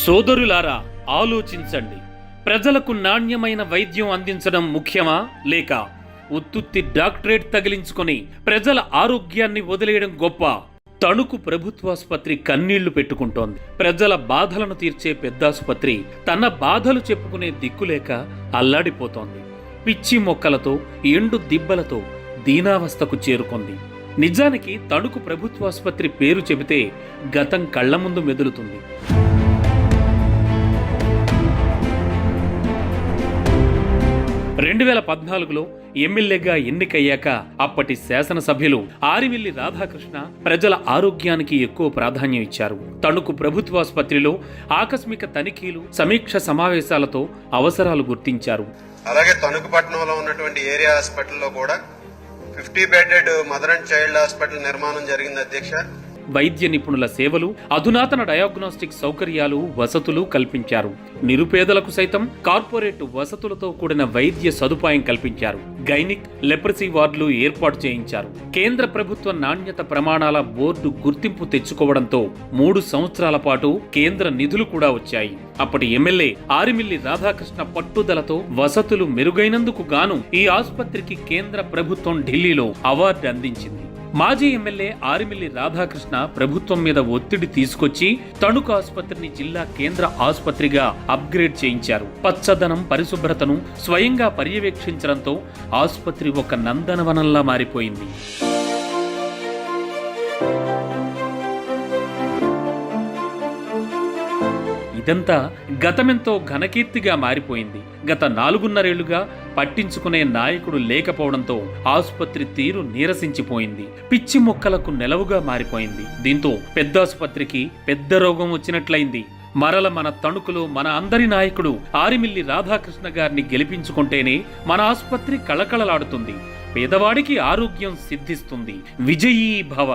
సోదరులారా, ఆలోచించండి. ప్రజలకు నాణ్యమైన వైద్యం అందించడం ముఖ్యమా, లేక ఉత్తుత్తి డాక్టరేట్ తగిలించుకొని ప్రజల ఆరోగ్యాన్ని వదిలేయడం గొప్ప? తణుకు ప్రభుత్వాసుపత్రి కన్నీళ్లు పెట్టుకుంటోంది. ప్రజల బాధలను తీర్చే పెద్దాసుపత్రి తన బాధలు చెప్పుకునే దిక్కులేక అల్లాడిపోతోంది. పిచ్చి మొక్కలతో, ఎండు దిబ్బలతో దీనావస్థకు చేరుకుంది. నిజానికి తణుకు ప్రభుత్వాసుపత్రి పేరు చెబితే గతం కళ్ల ముందు మెదులుతుంది. 2014లో ఎమ్మెల్యేగా ఎన్నికయ్యాక అప్పటి శాసనసభ్యులు ఆరిమిల్లి రాధాకృష్ణ ప్రజల ఆరోగ్యానికి ఎక్కువ ప్రాధాన్యం ఇచ్చారు. తణుకు ప్రభుత్వాసుపత్రిలో ఆకస్మిక తనిఖీలు, సమీక్ష సమావేశాలతో అవసరాలు గుర్తించారు. అలాగే తణుకు పట్టణంలో ఉన్నటువంటి ఏరియా హాస్పిటల్లో కూడా 50 bedded mother and child hospital నిర్మాణం జరిగింది అధ్యక్ష. వైద్య నిపుణుల సేవలు, అధునాతన డయాగ్నోస్టిక్ సౌకర్యాలు, వసతులు కల్పించారు. నిరుపేదలకు సైతం కార్పొరేట్ వసతులతో కూడిన వైద్య సదుపాయం కల్పించారు. గైనిక్, లెప్రసీ వార్డులు ఏర్పాటు చేయించారు. కేంద్ర ప్రభుత్వ నాణ్యత ప్రమాణాల బోర్డు గుర్తింపు తెచ్చుకోవడంతో 3 సంవత్సరాల పాటు కేంద్ర నిధులు కూడా వచ్చాయి. అప్పటి ఎమ్మెల్యే ఆరిమిల్లి రాధాకృష్ణ పట్టుదలతో వసతులు మెరుగైనందుకు గాను ఈ ఆసుపత్రికి కేంద్ర ప్రభుత్వం ఢిల్లీలో అవార్డు అందించింది. మాజీ ఎమ్మెల్యే ఆరిమిల్లి రాధాకృష్ణ ప్రభుత్వం మీద ఒత్తిడి తీసుకొచ్చి తణుకు ఆసుపత్రిని జిల్లా కేంద్ర ఆసుపత్రిగా అప్గ్రేడ్ చేయించారు. పచ్చదనం, పరిశుభ్రతను స్వయంగా పర్యవేక్షించడంతో ఆసుపత్రి ఒక నందనవనంలా మారిపోయింది. ఇదంతా గతమెంతో ఘనకీర్తిగా మారిపోయింది. గత 4.5 ఏళ్లుగా పట్టించుకునే నాయకుడు లేకపోవడంతో ఆసుపత్రి తీరు నీరసించిపోయింది. పిచ్చి మొక్కలకు నెలవుగా మారిపోయింది. దీంతో పెద్దాసుపత్రికి పెద్ద రోగం వచ్చినట్లయింది. మరల మన తణుకులో మన అందరి నాయకుడు ఆరిమిల్లి రాధాకృష్ణ గారిని గెలిపించుకుంటేనే మన ఆసుపత్రి కళకళలాడుతుంది. పేదవాడికి ఆరోగ్యం సిద్ధిస్తుంది. విజయీ భవ.